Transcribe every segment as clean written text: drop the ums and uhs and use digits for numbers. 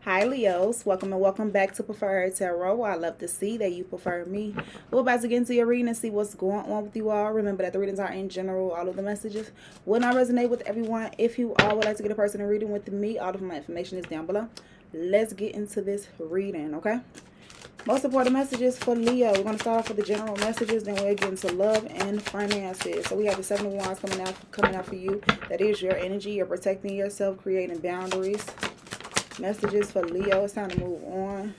Hi Leos, welcome and welcome back to Preferher Tarot. I love to see that you prefer me. We're about to get into your reading and see what's going on with you all. Remember that the readings are in general. All of the messages will not resonate with everyone. If you all would like to get a personal reading with me, all of my information is down below. Let's get into this reading, okay? Most important messages for Leo. We're going to start off with the general messages, then we'll get into love and finances. So we have the Seven of Wands coming out for you. That is your energy. You're protecting yourself, creating boundaries. Messages for Leo. It's time to move on.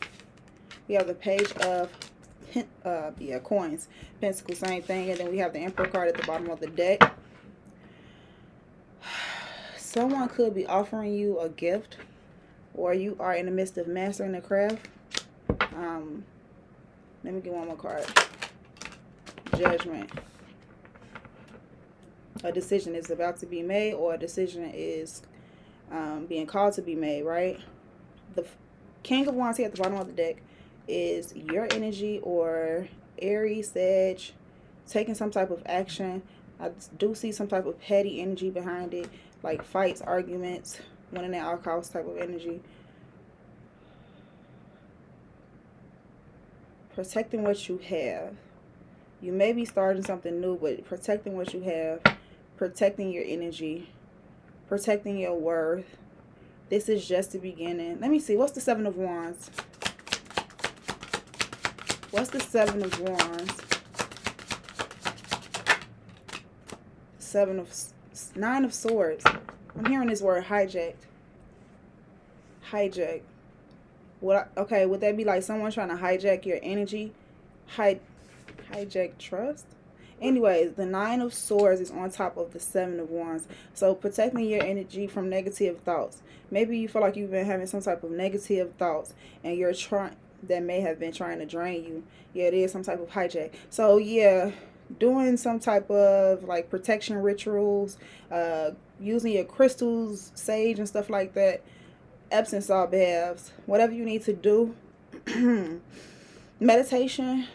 We have the Page of coins, Pentacles, same thing, and then we have the Emperor card at the bottom of the deck. Someone could be offering you a gift, or you are in the midst of mastering the craft. Let me get one more card. Judgment. A decision is about to be made, or a decision is being called to be made, right? The King of Wands here at the bottom of the deck is your energy, or Aries, Sag, taking some type of action. I do see some type of petty energy behind it, like fights, arguments, winning at all costs type of energy. Protecting what you have. You may be starting something new, but protecting what you have, protecting your energy, protecting your worth. This is just the beginning. Let me see. What's the Seven of Wands? What's the Seven of Wands? Nine of Swords. I'm hearing this word hijacked. Hijack. Okay, would that be like someone trying to hijack your energy? Hijack trust? Anyways, the Nine of Swords is on top of the Seven of Wands. So protecting your energy from negative thoughts. Maybe you feel like you've been having some type of negative thoughts, and that may have been trying to drain you. Yeah, it is some type of hijack. So yeah, doing some type of like protection rituals, using your crystals, sage and stuff like that. Epsom salt baths, whatever you need to do. Meditation.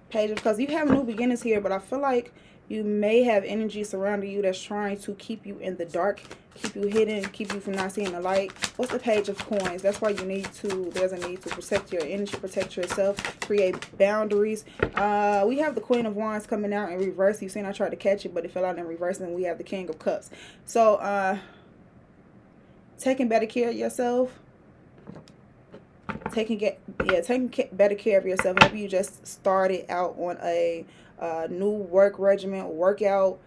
Page, because you have new beginnings here, but I feel like you may have energy surrounding you that's trying to keep you in the dark, keep you hidden, keep you from not seeing the light. What's the Page of Coins? That's why there's a need to protect your energy, protect yourself, create boundaries. We have the Queen of Wands coming out in reverse. You've seen I tried to catch it, but it fell out in reverse, and we have the King of Cups. So taking better care of yourself. Taking better care of yourself. Maybe you just started out on a new work regimen, workout,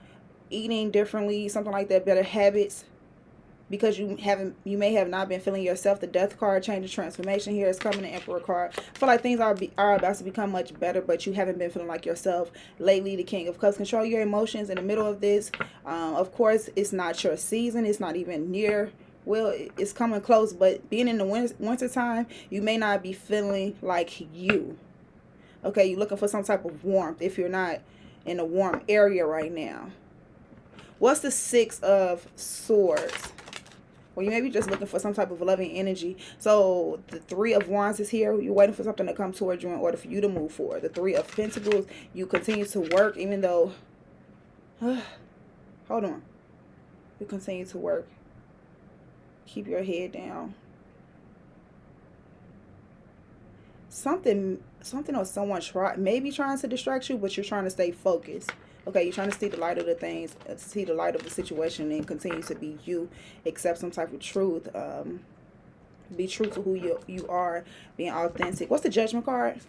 eating differently, something like that. Better habits, because you may have not been feeling yourself. The Death card, change of transformation here is coming. The Emperor card. I feel like things are about to become much better, but you haven't been feeling like yourself lately. The King of Cups. Control your emotions in the middle of this. Of course, it's not your season. It's not even near. Well, it's coming close, but being in the winter time, you may not be feeling like you. Okay, you're looking for some type of warmth if you're not in a warm area right now. What's the Six of Swords? Well, you may be just looking for some type of loving energy. So the Three of Wands is here. You're waiting for something to come towards you in order for you to move forward. The Three of Pentacles, you continue to work even though... hold on. You continue to work. Keep your head down. Something or someone maybe trying to distract you, but you're trying to stay focused. Okay, you're trying to see the light of the things, see the light of the situation, and continue to be you. Accept some type of truth. Be true to who you are. Being authentic. What's the Judgment card?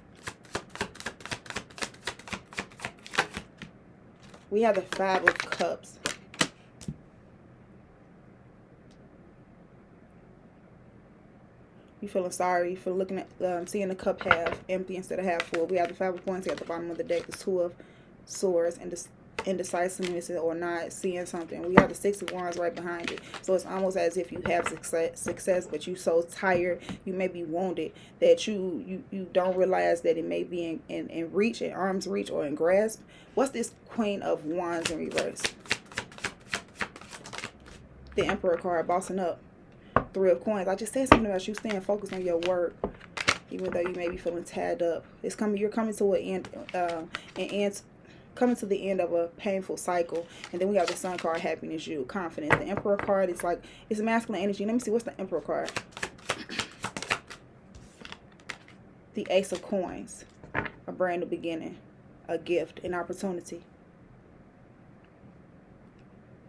We have the Five of Cups. You feeling sorry for looking at, seeing the cup half empty instead of half full. We have the Five of Coins here at the bottom of the deck. The Two of Swords and indecisiveness or not seeing something. We have the Six of Wands right behind it. So it's almost as if you have success, but you're so tired, you may be wounded that you don't realize that it may be in reach, in arm's reach, or in grasp. What's this Queen of Wands in reverse? The Emperor card, bossing up. Three of Coins. I just said something about you staying focused on your work, even though you may be feeling tied up. You're coming to an end coming to the end of a painful cycle. And then we have the Sun card, happiness, you, confidence. The Emperor card is like, it's masculine energy. Let me see, what's the Emperor card? The Ace of Coins, a brand new beginning, a gift, an opportunity.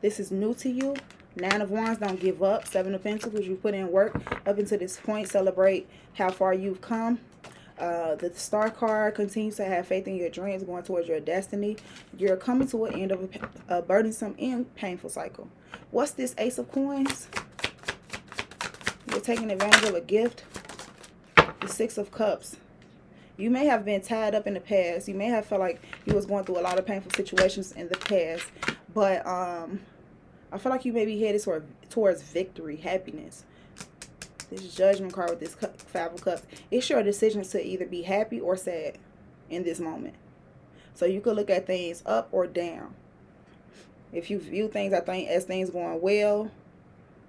This is new to you. Nine of Wands, don't give up. Seven of Pentacles, you put in work up until this point. Celebrate how far you've come. The Star card continues to have faith in your dreams, going towards your destiny. You're coming to an end of a burdensome and painful cycle. What's this Ace of Coins? You're taking advantage of a gift. The Six of Cups. You may have been tied up in the past. You may have felt like you was going through a lot of painful situations in the past. But I feel like you may be headed towards victory, happiness. This Judgment card with this Five of Cups. It's your decision to either be happy or sad in this moment. So you could look at things up or down. If you view things, I think, as things going well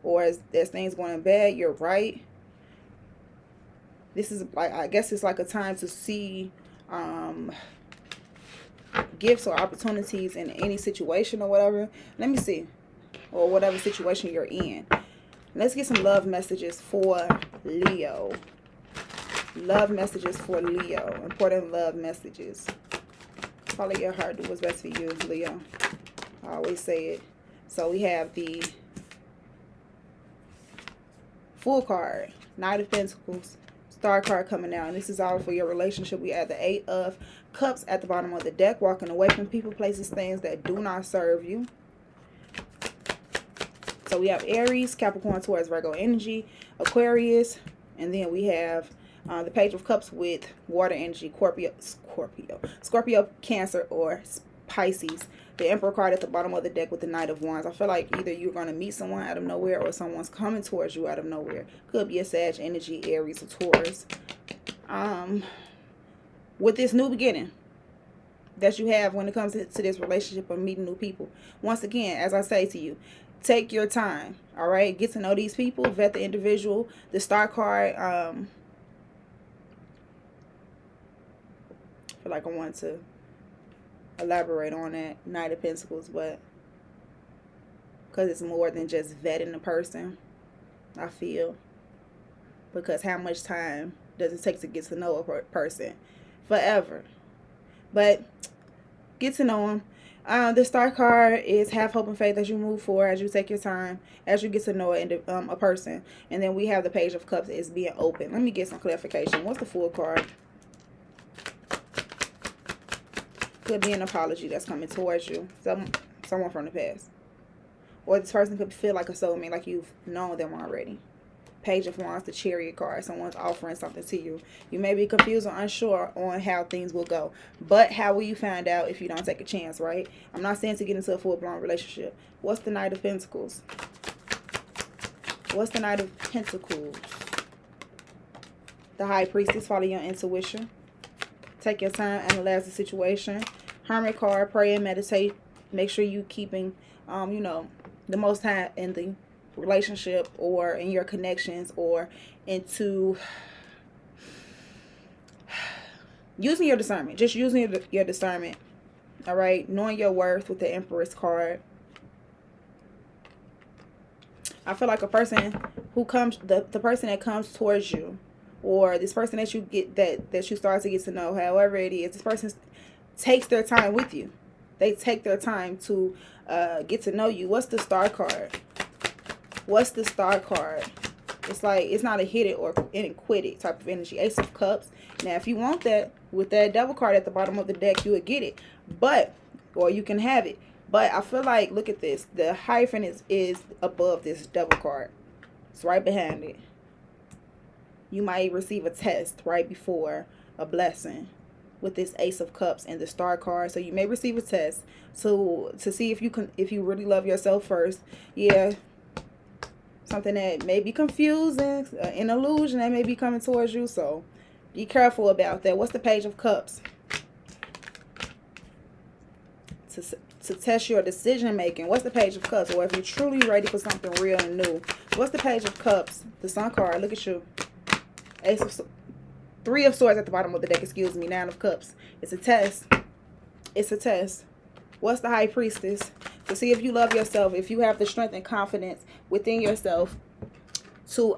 or as things going bad, you're right. This is like, I guess it's like a time to see gifts or opportunities in any situation or whatever. Let me see. Or whatever situation you're in. Let's get some love messages for Leo. Love messages for Leo. Important love messages. Follow your heart. Do what's best for you, Leo. I always say it. So we have the Fool card. Knight of Pentacles. Star card coming out. And this is all for your relationship. We have the Eight of Cups at the bottom of the deck. Walking away from people, places, things that do not serve you. So we have Aries, Capricorn, Taurus, Virgo energy, Aquarius, and then we have the Page of Cups with water energy, Scorpio, Cancer, or Pisces. The Emperor card at the bottom of the deck with the Knight of Wands. I feel like either you're going to meet someone out of nowhere or someone's coming towards you out of nowhere. Could be a Sag energy, Aries, or Taurus. With this new beginning that you have when it comes to this relationship or meeting new people. Once again, as I say to you, take your time, all right? Get to know these people, vet the individual. The Star card, I feel like I want to elaborate on that Knight of Pentacles, but because it's more than just vetting the person, I feel. Because how much time does it take to get to know a person? Forever. But get to know them. The Star card is have hope and faith as you move forward, as you take your time, as you get to know a person. And then we have the Page of Cups is being open. Let me get some clarification. What's the Fool card? Could be an apology that's coming towards you. Someone from the past. Or this person could feel like a soulmate, like you've known them already. Page of Wands, the Chariot card. Someone's offering something to you. You may be confused or unsure on how things will go. But how will you find out if you don't take a chance, right? I'm not saying to get into a full-blown relationship. What's the Knight of Pentacles? What's the Knight of Pentacles? The High Priestess, follow your intuition. Take your time, analyze the situation. Hermit card, pray and meditate. Make sure you keeping, the Most High in the relationship or in your connections or into using your discernment. Just using your discernment. All right. Knowing your worth with the Empress card. I feel like a person who comes, the person that comes towards you, or this person that you get that you start to get to know, however it is, this person takes their time with you. They take their time to get to know you. What's the Star card? What's the Star card? It's like, it's not a hit it or quit it type of energy. Ace of Cups. Now, if you want that, with that Devil card at the bottom of the deck, you would get it. But, or you can have it. But I feel like, look at this. The hyphen is above this Devil card. It's right behind it. You might receive a test right before a blessing with this Ace of Cups and the Star card. So you may receive a test to see if you really love yourself first. Yeah. Something that may be confusing, an illusion that may be coming towards you. So be careful about that. What's the Page of Cups? To test your decision making. What's the Page of Cups? Or if you're truly ready for something real and new. What's the Page of Cups? The Sun card. Look at you. Three of Swords at the bottom of the deck. Excuse me. Nine of Cups. It's a test. It's a test. What's the High Priestess? To see if you love yourself, if you have the strength and confidence within yourself to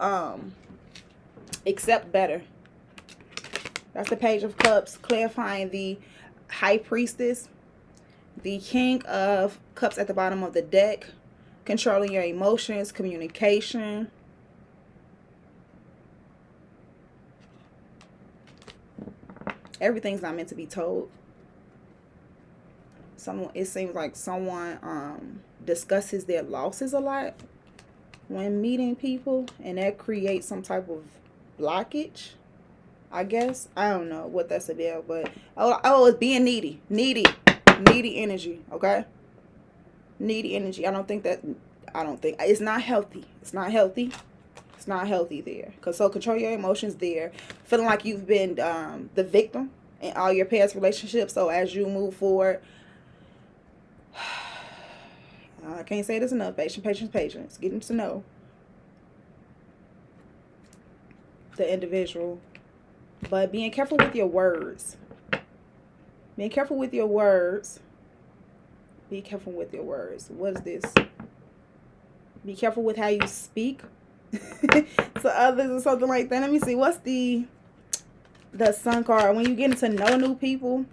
accept better. That's the Page of Cups, clarifying the High Priestess. The King of Cups at the bottom of the deck, controlling your emotions, communication. Everything's not meant to be told. It seems like someone discusses their losses a lot when meeting people, and that creates some type of blockage, I guess. I don't know what that's about, but oh, it's being needy energy, okay? Needy energy. I don't think it's not healthy. It's not healthy there. So control your emotions there. Feeling like you've been the victim in all your past relationships. So as you move forward, I can't say this enough. Patience. Getting to know the individual. But being careful with your words. Being careful with your words. Be careful with your words. What is this? Be careful with how you speak to others or something like that. Let me see. What's the Sun card? When you get to know new people,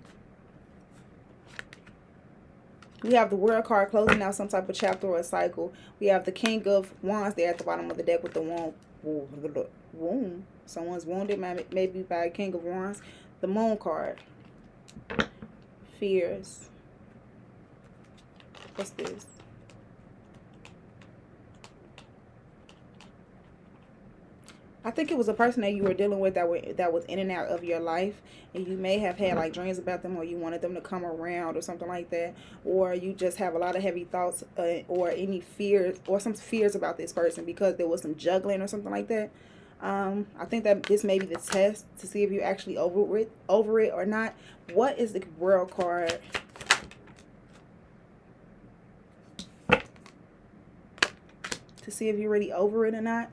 we have the World card, closing out some type of chapter or a cycle. We have the King of Wands there at the bottom of the deck with the wound. Someone's wounded, maybe by a King of Wands. The Moon card. Fears. What's this? I think it was a person that you were dealing with that was in and out of your life, and you may have had like dreams about them, or you wanted them to come around or something like that, or you just have a lot of heavy thoughts or any fears or some fears about this person because there was some juggling or something like that. I think that this may be the test to see if you're actually over it or not. What is the World card? To see if you're really over it or not.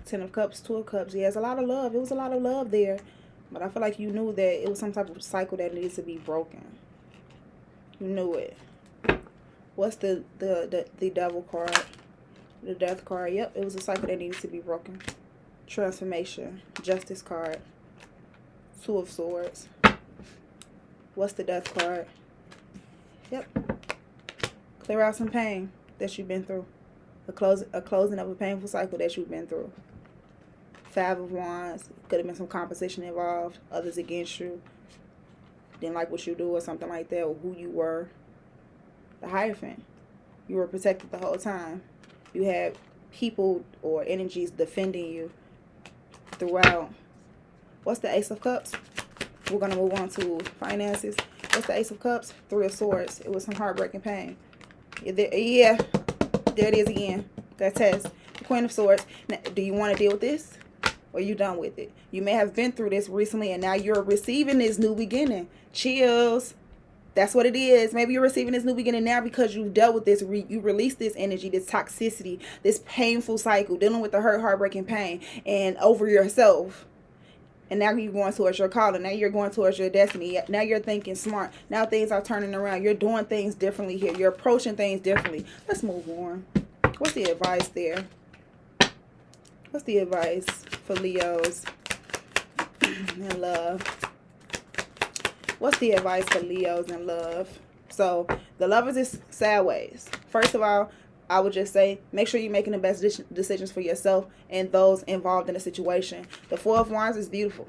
Ten of Cups, Two of Cups. Yeah, it's a lot of love. It was a lot of love there. But I feel like you knew that it was some type of cycle that needs to be broken. You knew it. What's the Devil card? The Death card. Yep, it was a cycle that needs to be broken. Transformation. Justice card. Two of Swords. What's the Death card? Yep. Clear out some pain that you've been through. A closing of a painful cycle that you've been through. Five of Wands. Could have been some competition involved. Others against you. Didn't like what you do or something like that, or who you were. The Hierophant. You were protected the whole time. You had people or energies defending you throughout. What's the Ace of Cups? We're going to move on to finances. What's the Ace of Cups? Three of Swords. It was some heartbreaking pain. Yeah. There it is again. That test. The Queen of Swords. Now, do you want to deal with this? Or are you done with it? You may have been through this recently, and now you're receiving this new beginning. Chills. That's what it is. Maybe you're receiving this new beginning now because you've dealt with this. You released this energy, this toxicity, this painful cycle, dealing with the hurt, heartbreaking pain, and over yourself. And now you're going towards your calling. Now you're going towards your destiny. Now you're thinking smart. Now things are turning around. You're doing things differently here. You're approaching things differently. Let's move on. What's the advice there? What's the advice for Leos in love? What's the advice for Leos in love? So the Lovers is sideways. First of all, I would just say, make sure you're making the best decisions for yourself and those involved in the situation. The Four of Wands is beautiful.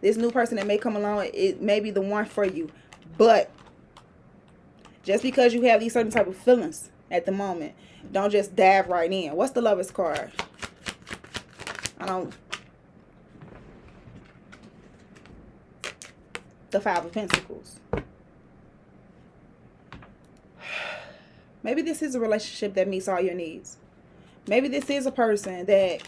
This new person that may come along, it may be the one for you. But just because you have these certain type of feelings at the moment, don't just dive right in. What's the Lovers card? The Five of Pentacles. Maybe this is a relationship that meets all your needs. Maybe this is a person that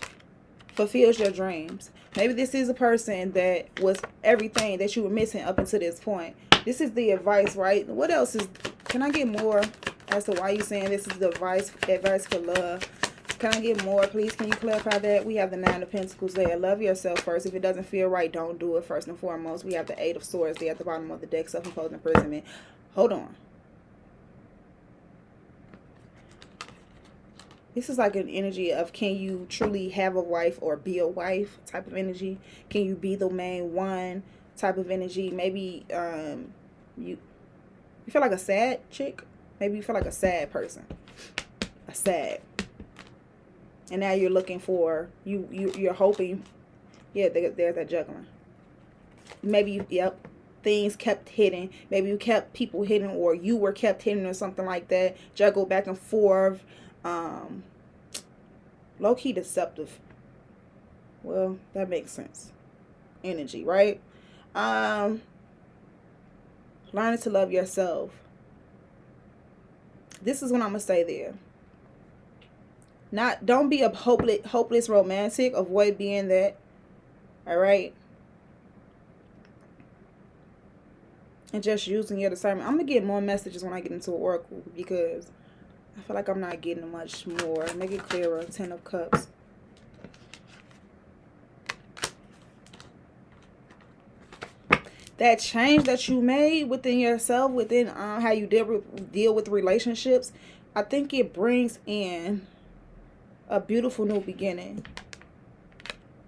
fulfills your dreams. Maybe this is a person that was everything that you were missing up until this point. This is the advice, right? What else is... Can I get more as to why you're saying this is the advice for love? Can I get more, please? Can you clarify that? We have the Nine of Pentacles there. Love yourself first. If it doesn't feel right, don't do it first and foremost. We have the Eight of Swords there at the bottom of the deck. Self-imposed imprisonment. Hold on. This is like an energy of, can you truly have a wife or be a wife type of energy? Can you be the main one type of energy? Maybe you feel like a sad chick. Maybe you feel like a sad person. A sad. And now you're looking for, you're hoping. Yeah, there's that juggling. Maybe things kept hidden. Maybe you kept people hidden, or you were kept hidden, or something like that. Juggle back and forth. Low-key deceptive. Well, that makes sense. Energy, right? Learning to love yourself. This is what I'm gonna say there. Don't be a hopeless romantic. Avoid being that. All right. And just using your discernment. I'm gonna get more messages when I get into an oracle, because I feel like I'm not getting much more. Make it clearer. 10 of Cups. That change that you made within yourself, within how you deal with relationships, I think it brings in a beautiful new beginning.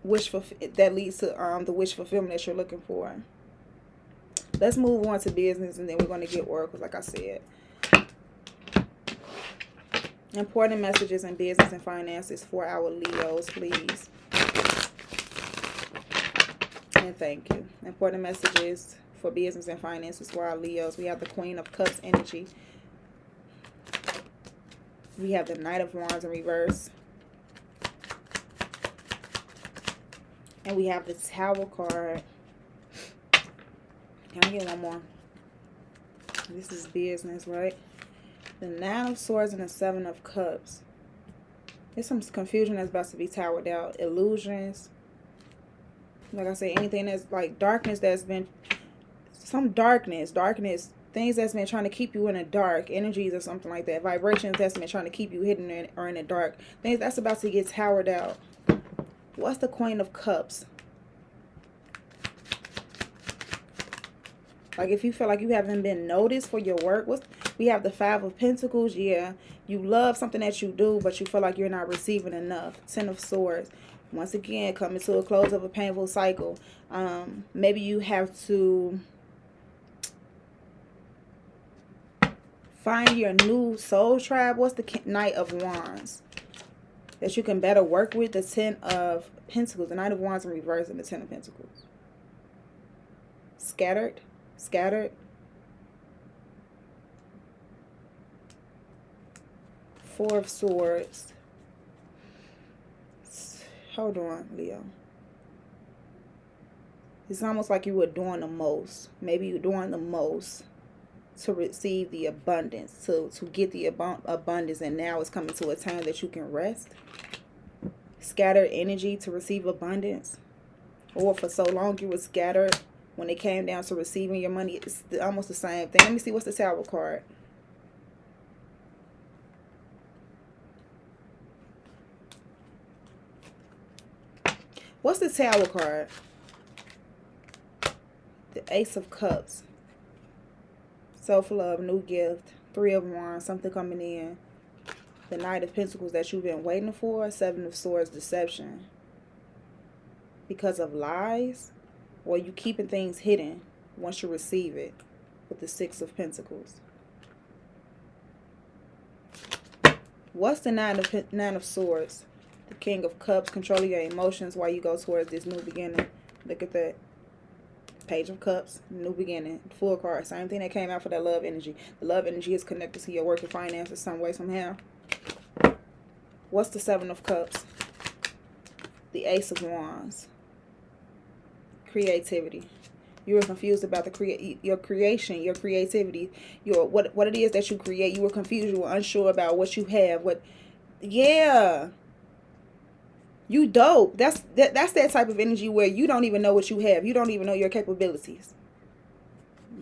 That leads to the wish fulfillment that you're looking for. Let's move on to business, and then we're going to get oracles, like I said. Important messages in business and finances for our Leos, please. And thank you. Important messages for business and finances for our Leos. We have the Queen of Cups energy. We have the Knight of Wands in reverse. And we have the Tower card. Can I get one more? This is business, right? The Nine of Swords and the Seven of Cups. There's some confusion that's about to be towered out. Illusions. Like I said, anything that's like darkness, that's been some darkness, things that's been trying to keep you in the dark, energies or something like that, vibrations that's been trying to keep you hidden or in the dark, things that's about to get towered out. What's the Queen of Cups? Like, if you feel like you haven't been noticed for your work, we have the Five of Pentacles. Yeah, you love something that you do, but you feel like you're not receiving enough. 10 of Swords. Once again, coming to a close of a painful cycle. Maybe you have to find your new soul tribe. What's the Knight of Wands? That you can better work with. The 10 of Pentacles. The Knight of Wands in reverse and the 10 of Pentacles. Scattered. Four of Swords. Hold on, Leo. It's almost like you were doing the most. Maybe you're doing the most to receive the abundance, to get the abundance, and now it's coming to a time that you can rest. Scattered energy to receive abundance. Or for so long you were scattered, when it came down to receiving your money, it's almost the same thing. Let me see, what's the Tower card? What's the Tower card? The Ace of Cups. Self-love, new gift. 3 of Wands, something coming in. The Knight of Pentacles that you've been waiting for. 7 of Swords, deception. Because of lies, or you keeping things hidden once you receive it, with the 6 of Pentacles. What's the Nine of Swords? The King of Cups. Control your emotions while you go towards this new beginning. Look at that. Page of Cups, new beginning, full card. Same thing that came out for that love energy. The love energy is connected to your work and finances some way, somehow. What's the 7 of Cups? The Ace of Wands. Creativity. You were confused about your creation, your creativity, what it is that you create. You were confused. You were unsure about what you have. Yeah. You dope. That's that type of energy where you don't even know what you have. You don't even know your capabilities.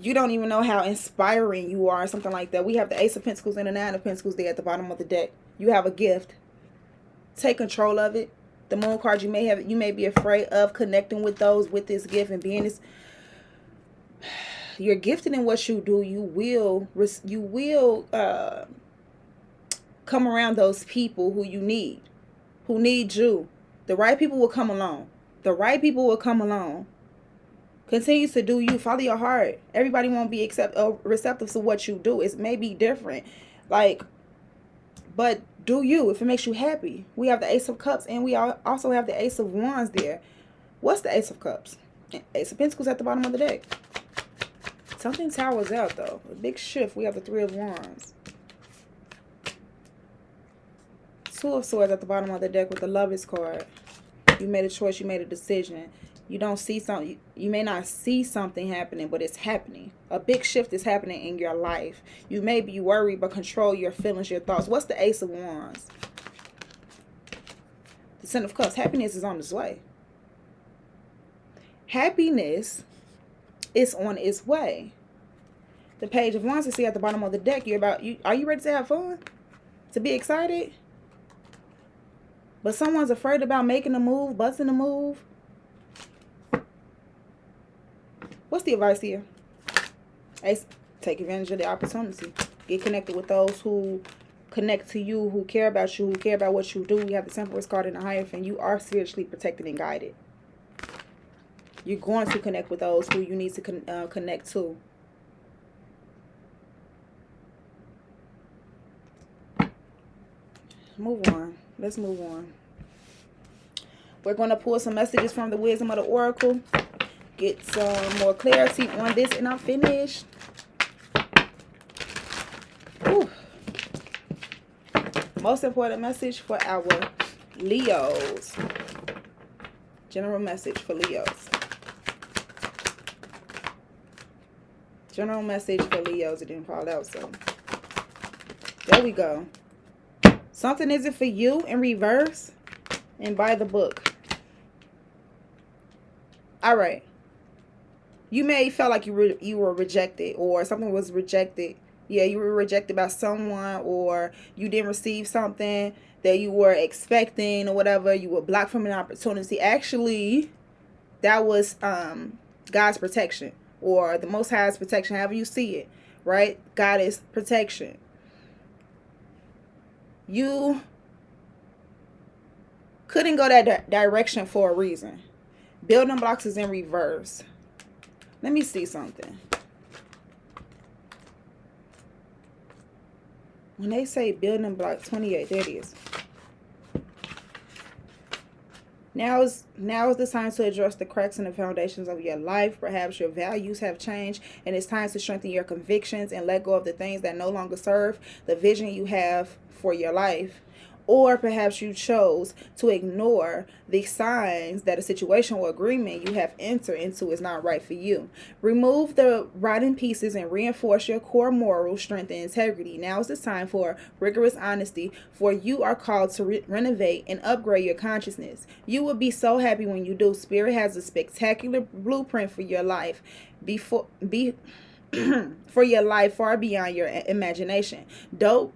You don't even know how inspiring you are, something like that. We have the Ace of Pentacles and the 9 of Pentacles there at the bottom of the deck. You have a gift. Take control of it. The Moon card, you may be afraid of connecting with those with this gift and being this. You're gifted in what you do. You will come around those people who need you. The right people will come along. The right people will come along. Continue to do you. Follow your heart. Everybody won't be receptive to what you do. It may be different. But do you if it makes you happy. We have the Ace of Cups and we also have the Ace of Wands there. What's the Ace of Cups? Ace of Pentacles at the bottom of the deck. Something towers out though. A big shift. We have the Three of Wands. Two of Swords at the bottom of the deck with the Lovers card. You made a choice. You made a decision. You don't see something. You may not see something happening, but it's happening. A big shift is happening in your life. You may be worried, but control your feelings, your thoughts. What's the Ace of Wands? The Ten of Cups. Happiness is on its way. Happiness is on its way. The Page of Wands you see at the bottom of the deck. Are you ready to have fun? To be excited? But someone's afraid about making a move, busting a move. What's the advice here? Ace, take advantage of the opportunity. Get connected with those who connect to you, who care about you, who care about what you do. We have the Temperance card in the Hierophant. You are spiritually protected and guided. You're going to connect with those who you need to connect to. Move on. Let's move on. We're going to pull some messages from the Wisdom of the Oracle. Get some more clarity on this, and I'm finished. Whew. Most important message for our Leos. General message for Leos. General message for Leos. It didn't fall out, so there we go. Something isn't for you in reverse, and by the book. All right. You may feel like you were rejected, or something was rejected. Yeah, you were rejected by someone, or you didn't receive something that you were expecting, or whatever. You were blocked from an opportunity. Actually, that was God's protection, or the Most High's protection, however you see it, right? God is protection. You couldn't go that direction for a reason. Building blocks is in reverse. Let me see something. When they say building block 28, there it is. Now is the time to address the cracks in the foundations of your life. Perhaps your values have changed, and it's time to strengthen your convictions and let go of the things that no longer serve the vision you have for your life. Or perhaps you chose to ignore the signs that a situation or agreement you have entered into is not right for you. Remove the rotten pieces and reinforce your core moral strength and integrity. Now is the time for rigorous honesty, for you are called to renovate and upgrade your consciousness. You will be so happy when you do. Spirit has a spectacular blueprint for your life. For your life far beyond your imagination. Don't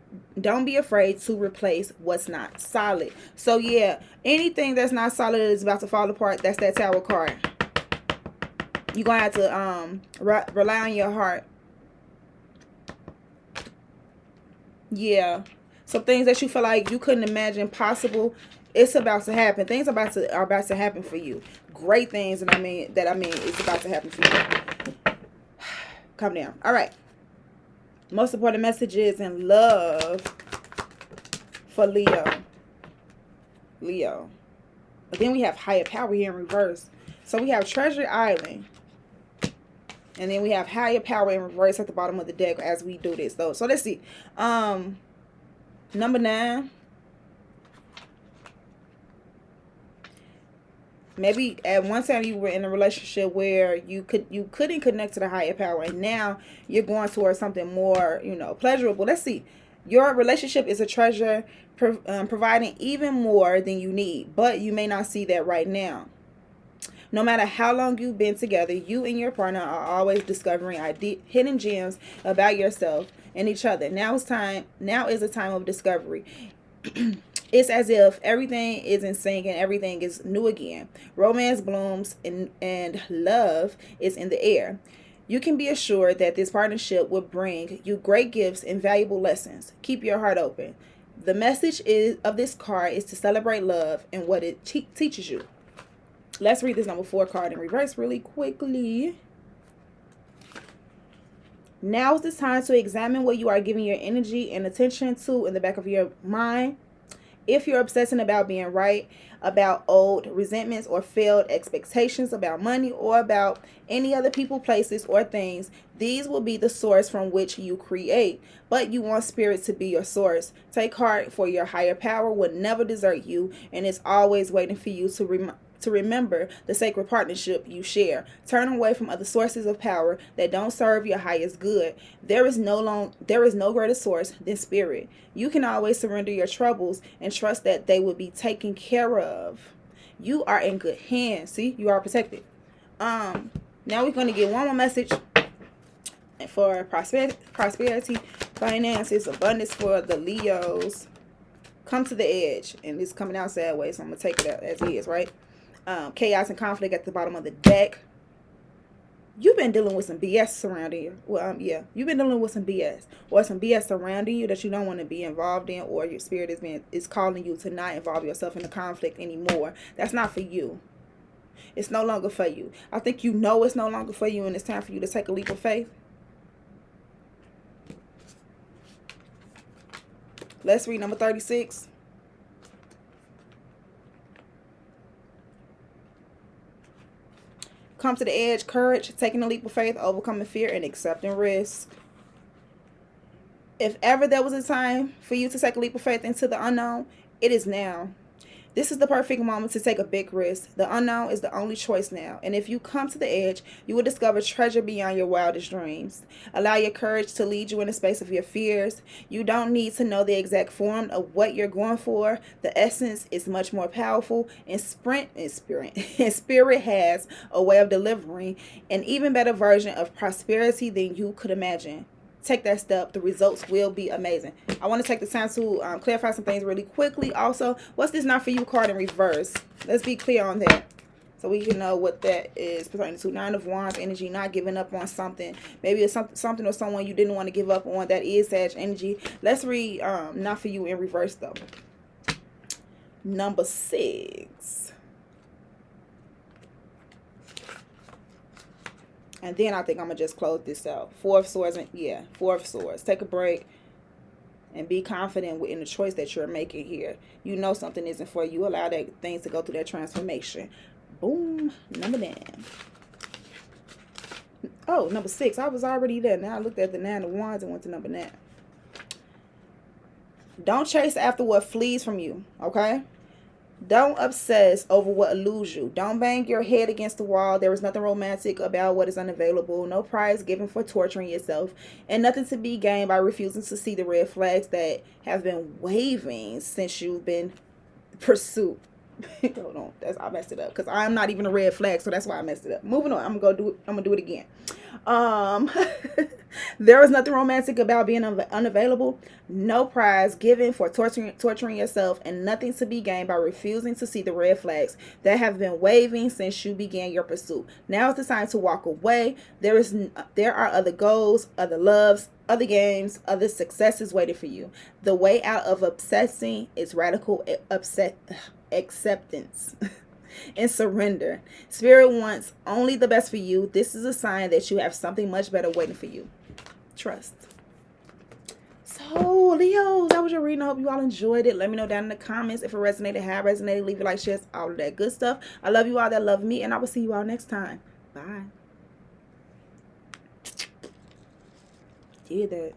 be afraid to replace what's not solid. So yeah, anything that's not solid is about to fall apart. That's that Tower card. You're gonna have to rely on your heart. Yeah, some things that you feel like you couldn't imagine possible, it's about to happen. Things are about to happen for you. Great things, and I mean it's about to happen for you. Calm down. All right. Most important messages in love for Leo. But then we have higher power here in reverse. So we have Treasure Island. And then we have higher power in reverse at the bottom of the deck as we do this though. So let's see. Number 9. Maybe at one time you were in a relationship where you couldn't connect to the higher power, and now you're going towards something more, pleasurable. Let's see. Your relationship is a treasure, providing even more than you need, but you may not see that right now. No matter how long you've been together, you and your partner are always discovering hidden gems about yourself and each other. Now is a time of discovery. It's as if everything is in sync and everything is new again. Romance blooms and love is in the air. You can be assured that this partnership will bring you great gifts and valuable lessons. Keep your heart open. The message is of this card is to celebrate love and what it teaches you. Let's read this number 4 card in reverse really quickly. Now is the time to examine what you are giving your energy and attention to in the back of your mind. If you're obsessing about being right, about old resentments or failed expectations about money or about any other people, places, or things, these will be the source from which you create. But you want spirit to be your source. Take heart, for your higher power will never desert you and is always waiting for you to remember the sacred partnership you share. Turn away from other sources of power that don't serve your highest good. There is no greater source than spirit. You can always surrender your troubles and trust that they will be taken care of. You are in good hands. See, you are protected. Now we're going to get one more message for prosperity, finances, abundance for the Leos. Come to the edge, and it's coming out sideways, so I'm gonna take it as is, right? Chaos and conflict at the bottom of the deck. You've been dealing with some BS surrounding you. Well, yeah, you've been dealing with some BS or some BS surrounding you that you don't want to be involved in, or your spirit is calling you to not involve yourself in the conflict anymore. That's not for you. It's no longer for you. I think you know it's no longer for you, and it's time for you to take a leap of faith. Let's read number 36. Come to the edge, courage, taking a leap of faith, overcoming fear, and accepting risk. If ever there was a time for you to take a leap of faith into the unknown, it is now. This is the perfect moment to take a big risk. The unknown is the only choice now. And if you come to the edge, you will discover treasure beyond your wildest dreams. Allow your courage to lead you in the space of your fears. You don't need to know the exact form of what you're going for. The essence is much more powerful, and spirit has a way of delivering an even better version of prosperity than you could imagine. Take that step. The results will be amazing. I want to take the time to clarify some things really quickly. Also, what's this not for you card in reverse? Let's be clear on that, so we can know what that is pertaining to. 9 of Wands energy, not giving up on something. Maybe it's something or someone you didn't want to give up on. That is Sag energy. Let's read not for you in reverse though. Number 6. And then I think I'm going to just close this out. 4 of Swords. Yeah, 4 of Swords. Take a break and be confident in the choice that you're making here. You know something isn't for you. Allow that things to go through that transformation. Boom. Number 9. Oh, number 6. I was already there. Now I looked at the 9 of Wands and went to number 9. Don't chase after what flees from you, okay? Don't obsess over what eludes you. Don't bang your head against the wall. There is nothing romantic about what is unavailable. No prize given for torturing yourself. And nothing to be gained by refusing to see the red flags that have been waving since you've been pursued. Hold on. I messed it up. Because I'm not even a red flag. So that's why I messed it up. Moving on. I'm going to do it again. There is nothing romantic about being unavailable. No prize given for torturing yourself, and nothing to be gained by refusing to see the red flags that have been waving since you began your pursuit. Now is the time to walk away. There are other goals, other loves, other games, other successes waiting for you. The way out of obsessing is radical acceptance. And surrender. Spirit wants only the best for you. This is a sign that you have something much better waiting for you. Trust. So, Leo, that was your reading. I hope you all enjoyed it. Let me know down in the comments if it resonated, how it resonated. Leave it like, shares, all of that good stuff. I love you all that love me, and I will see you all next time. Bye. Did that.